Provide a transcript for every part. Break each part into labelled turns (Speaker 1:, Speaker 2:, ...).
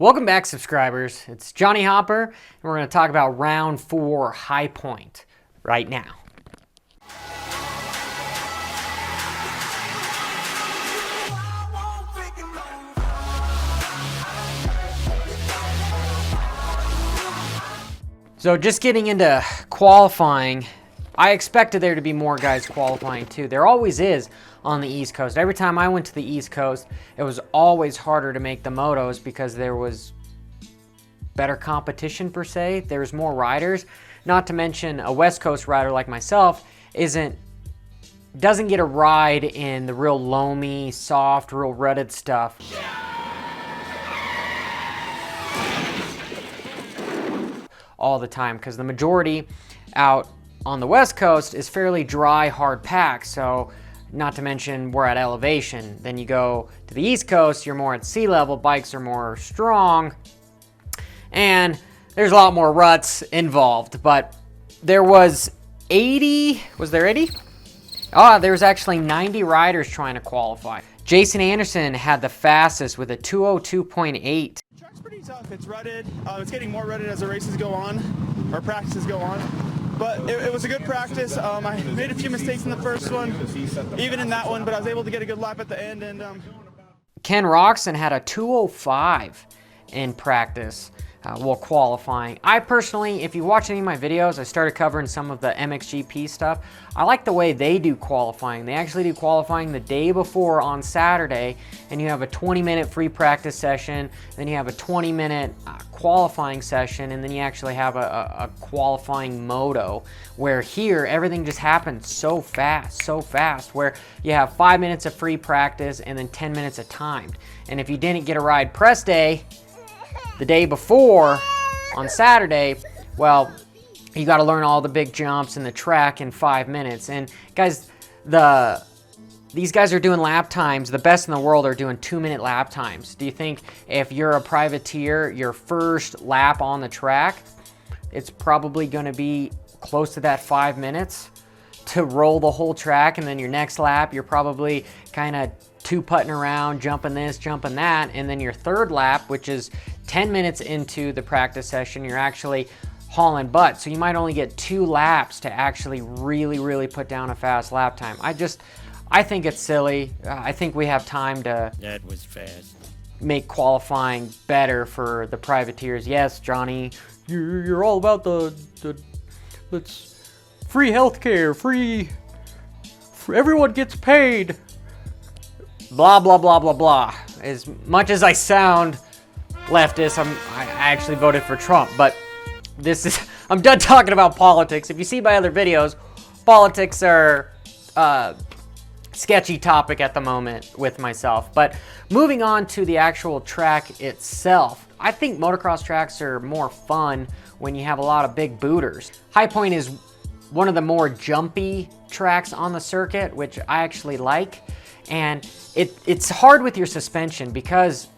Speaker 1: Welcome back, subscribers. It's Johnny Hopper, and we're going to talk about round 4 high point right now. So just getting into qualifying, I expected there to be more guys qualifying too. There always is on the East Coast. Every time I went to the East Coast, it was always harder to make the motos because there was better competition per se. There's more riders. Not to mention a West Coast rider like myself doesn't get a ride in the real loamy, soft, real rutted stuff. All the time, because the majority out on the West Coast is fairly dry, hard packed. So not to mention we're at elevation. Then you go to the East Coast, you're more at sea level, bikes are more strong, and there's a lot more ruts involved. But there was 80, was there 80? There was actually 90 riders trying to qualify. Jason Anderson had the fastest with a 202.8.
Speaker 2: Track's pretty tough. It's rutted. It's getting more rutted as the races go on, or practices go on. But it was a good practice. I made a few mistakes in the first one, even in that one, but I was able to get a good lap at the end. And
Speaker 1: Ken Roczen had a 205 in practice while qualifying. I personally, if you watch any of my videos, I started covering some of the MXGP stuff. I like the way they do qualifying. They actually do qualifying the day before on Saturday, and you have a 20-minute free practice session, then you have a 20-minute qualifying session, and then you actually have a qualifying moto, where here everything just happens so fast, where you have 5 minutes of free practice and then 10 minutes of timed. And if you didn't get a ride press day the day before on Saturday, well, you got to learn all the big jumps in the track in 5 minutes. And guys, these guys are doing lap times. The best in the world are doing 2-minute lap times. Do you think if you're a privateer, your first lap on the track, it's probably going to be close to that 5 minutes to roll the whole track, and then your next lap, you're probably kind of two-putting around, jumping this, jumping that, and then your third lap, which is 10 minutes into the practice session, you're actually hauling butt. So you might only get 2 laps to actually really put down a fast lap time. I think it's silly. I think we have time to
Speaker 3: that was fast.
Speaker 1: Make qualifying better for the privateers. Yes, Johnny, you're all about the let's free healthcare, free everyone gets paid. Blah blah blah blah blah. As much as I sound leftist, I actually voted for Trump, but I'm done talking about politics. If you see my other videos, politics are sketchy topic at the moment with myself. But moving on to the actual track itself, I think motocross tracks are more fun when you have a lot of big booters. High Point is one of the more jumpy tracks on the circuit, which I actually like. And it's hard with your suspension because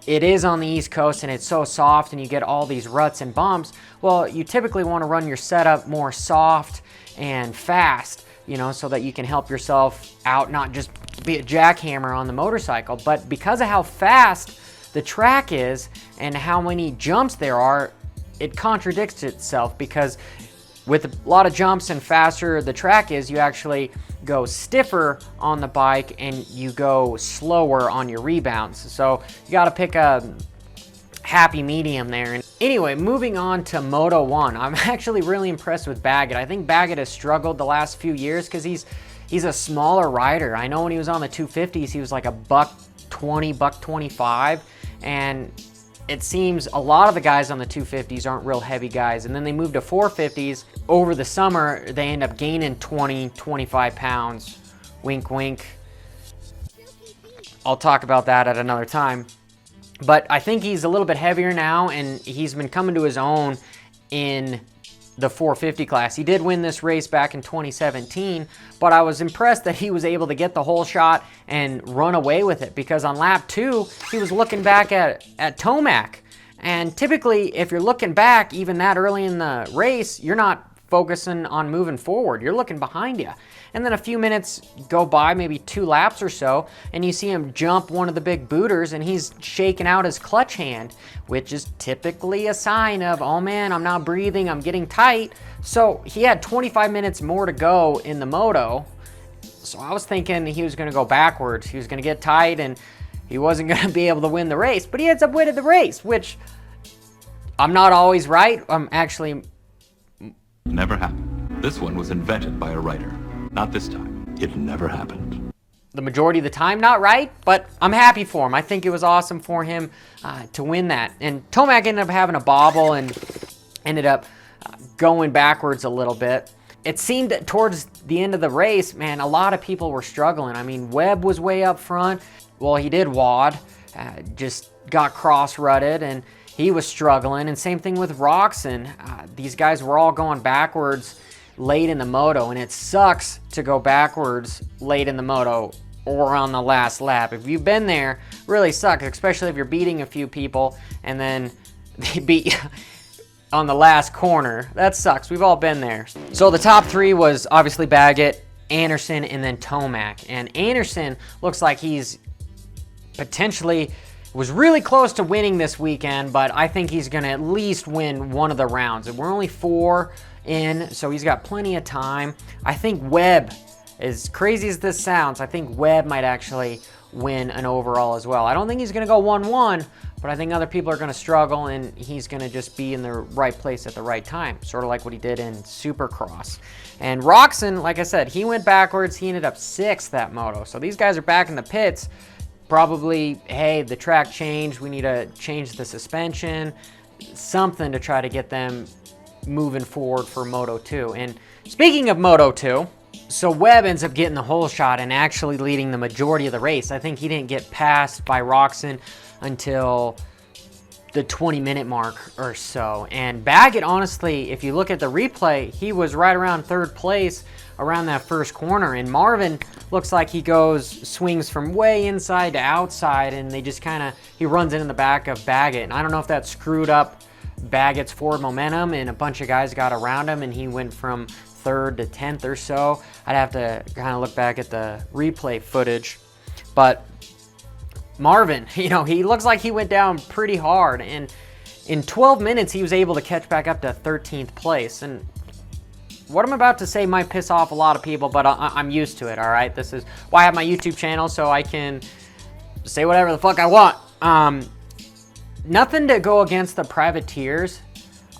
Speaker 1: it is on the East Coast and it's so soft and you get all these ruts and bumps. Well, you typically want to run your setup more soft and fast, so that you can help yourself out, not just be a jackhammer on the motorcycle. But because of how fast the track is and how many jumps there are, it contradicts itself, because with a lot of jumps and faster the track is, you actually go stiffer on the bike and you go slower on your rebounds. So you got to pick a happy medium there. And anyway, moving on to Moto 1, I'm actually really impressed with Baggett. I think Baggett has struggled the last few years because he's a smaller rider. I know when he was on the 250s, he was like a $120, $125, and it seems a lot of the guys on the 250s aren't real heavy guys, and then they move to 450s. Over the summer, they end up gaining 20, 25 pounds. Wink, wink. I'll talk about that at another time. But I think he's a little bit heavier now, and he's been coming to his own in the 450 class. He did win this race back in 2017, but I was impressed that he was able to get the whole shot and run away with it, because on lap 2, he was looking back at Tomac. And typically, if you're looking back even that early in the race, you're not focusing on moving forward. You're looking behind you. And then a few minutes go by, maybe 2 laps or so, and you see him jump one of the big booters, and he's shaking out his clutch hand, which is typically a sign of, oh man, I'm not breathing, I'm getting tight. So he had 25 minutes more to go in the moto. So I was thinking he was going to go backwards. He was going to get tight, and he wasn't going to be able to win the race. But he ends up winning the race, which I'm not always right. I'm actually...
Speaker 3: Never happened. This one was invented by a writer. Not this time. It never happened.
Speaker 1: The majority of the time, not right, but I'm happy for him. I think it was awesome for him to win that. And Tomac ended up having a bobble and ended up going backwards a little bit. It seemed that towards the end of the race, man, a lot of people were struggling. I mean, Webb was way up front. Well, he did WOD, just got cross-rutted, and he was struggling. And same thing with Roczen. These guys were all going backwards late in the moto, and it sucks to go backwards late in the moto or on the last lap. If you've been there, really sucks, especially if you're beating a few people and then they beat you on the last corner. That sucks. We've all been there. So the top 3 was obviously Baggett, Anderson, and then Tomac. And Anderson looks like he's potentially was really close to winning this weekend, but I think he's going to at least win one of the rounds. And we're only 4 in, so he's got plenty of time. I think Webb, as crazy as this sounds, I think Webb might actually win an overall as well. I don't think he's going to go 1-1, but I think other people are going to struggle, and he's going to just be in the right place at the right time, sort of like what he did in Supercross. And Roczen, like I said, he went backwards. He ended up 6th that moto. So these guys are back in the pits. Probably, hey, the track changed. We need to change the suspension, something to try to get them moving forward for Moto 2. And speaking of Moto 2, so Webb ends up getting the whole shot and actually leading the majority of the race. I think he didn't get passed by Roczen until the 20-minute mark or so. And Baggett, honestly, if you look at the replay, he was right around 3rd place around that first corner. And Marvin looks like he swings from way inside to outside, and they just he runs in the back of Baggett. And I don't know if that screwed up Baggett's forward momentum, and a bunch of guys got around him, and he went from 3rd to 10th or so. I'd have to kind of look back at the replay footage. But Marvin, he looks like he went down pretty hard, and in 12 minutes he was able to catch back up to 13th place. And what I'm about to say might piss off a lot of people, but I'm used to it, all right? This is why I have my YouTube channel, so I can say whatever the fuck I want. Nothing to go against the privateers.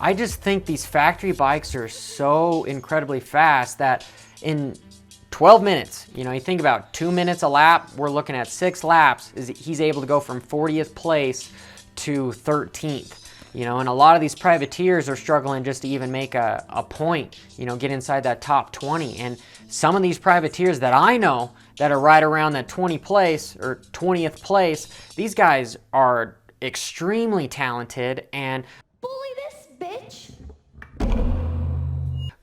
Speaker 1: I just think these factory bikes are so incredibly fast that in 12 minutes, you think about 2 minutes a lap, we're looking at 6 laps, he's able to go from 40th place to 13th. And a lot of these privateers are struggling just to even make a point, get inside that top 20. And some of these privateers that I know that are right around that 20th place, these guys are extremely talented and
Speaker 4: bully this bitch.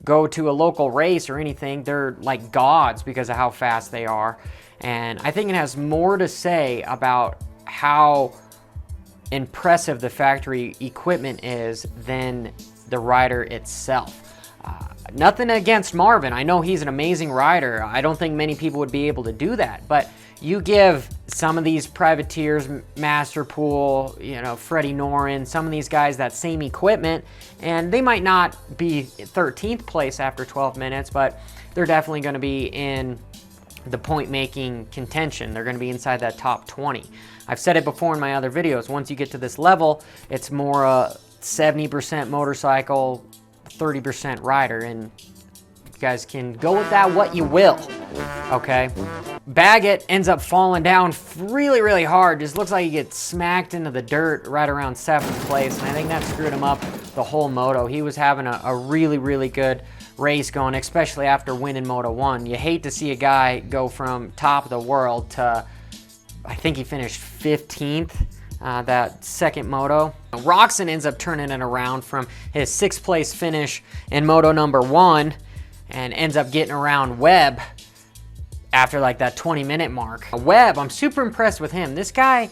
Speaker 1: Go to a local race or anything, they're like gods because of how fast they are. And I think it has more to say about how impressive the factory equipment is than the rider itself. Nothing against Marvin. I know he's an amazing rider. I don't think many people would be able to do that, but you give some of these privateers, Masterpool, Freddie Norin, some of these guys that same equipment, and they might not be 13th place after 12 minutes, but they're definitely going to be in the point-making contention. They're going to be inside that top 20. I've said it before in my other videos. Once you get to this level, it's more 70% motorcycle, 30% rider, and you guys can go with that what you will, okay? Baggett ends up falling down really, really hard. Just looks like he gets smacked into the dirt right around 7th place, and I think that screwed him up the whole moto. He was having a really, really good race going, especially after winning Moto 1. You hate to see a guy go from top of the world to, I think he finished 15th that second moto. Roczen ends up turning it around from his 6th place finish in Moto number 1 and ends up getting around Webb after like that 20-minute mark. Webb, I'm super impressed with him. This guy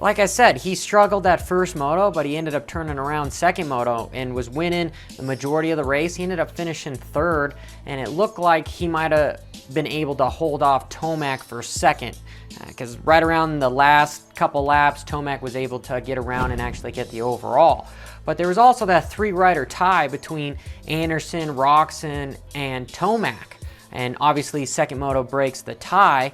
Speaker 1: Like I said, he struggled that first moto, but he ended up turning around second moto and was winning the majority of the race. He ended up finishing third, and it looked like he might have been able to hold off Tomac for second, because right around the last couple laps, Tomac was able to get around and actually get the overall. But there was also that 3-rider tie between Anderson, Roczen, and Tomac, and obviously second moto breaks the tie.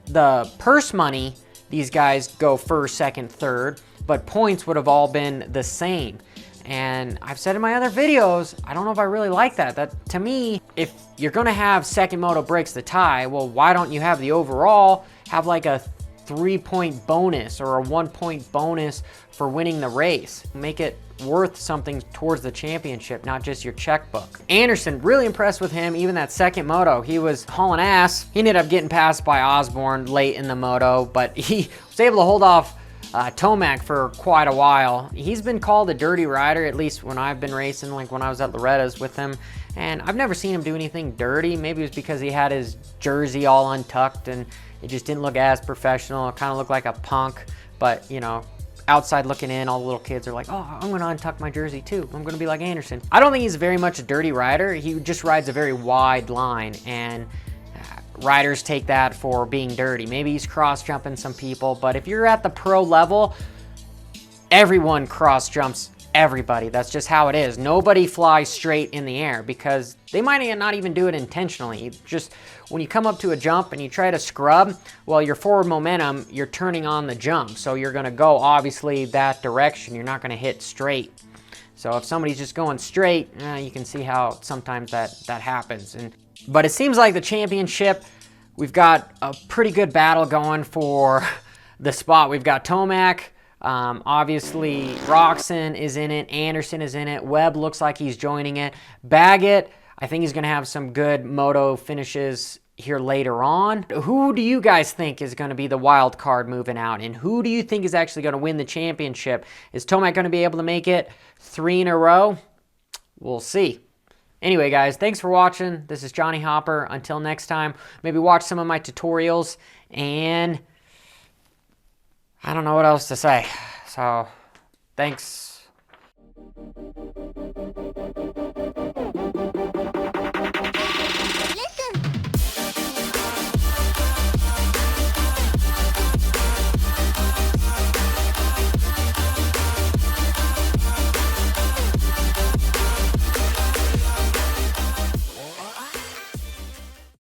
Speaker 1: The purse money, these guys go first, second, third, but points would have all been the same. And I've said in my other videos, I don't know if I really like that. That, to me, if you're gonna have second moto breaks the tie, well, why don't you have the overall have like a 3-point bonus or a 1-point bonus for winning the race? Make it worth something towards the championship, not just your checkbook. Anderson, really impressed with him. Even that second moto, he was hauling ass. He ended up getting passed by Osborne late in the moto, but he was able to hold off Tomac for quite a while. He's been called a dirty rider, at least when I've been racing, like when I was at Loretta's with him, and I've never seen him do anything dirty. Maybe it was because he had his jersey all untucked and it just didn't look as professional. It kind of looked like a punk, but you know, outside looking in, all the little kids are like, oh, I'm gonna untuck my jersey too. I'm gonna be like Anderson. I don't think he's very much a dirty rider. He just rides a very wide line, and riders take that for being dirty. Maybe he's cross jumping some people, but if you're at the pro level, everyone cross jumps everybody. That's just how it is. Nobody flies straight in the air because they might not even do it intentionally. Just when you come up to a jump and you try to scrub, well, your forward momentum, you're turning on the jump. So you're gonna go obviously that direction. You're not gonna hit straight. So if somebody's just going straight, you can see how sometimes that happens. But it seems like the championship, we've got a pretty good battle going for the spot. We've got Tomac, obviously Roczen is in it, Anderson is in it, Webb looks like he's joining it. Baggett, I think he's gonna have some good moto finishes here later on. Who do you guys think is gonna be the wild card moving out? And who do you think is actually gonna win the championship? Is Tomac gonna be able to make it 3 in a row? We'll see. Anyway, guys, thanks for watching. This is Johnny Hopper. Until next time, maybe watch some of my tutorials, and I don't know what else to say. So, thanks.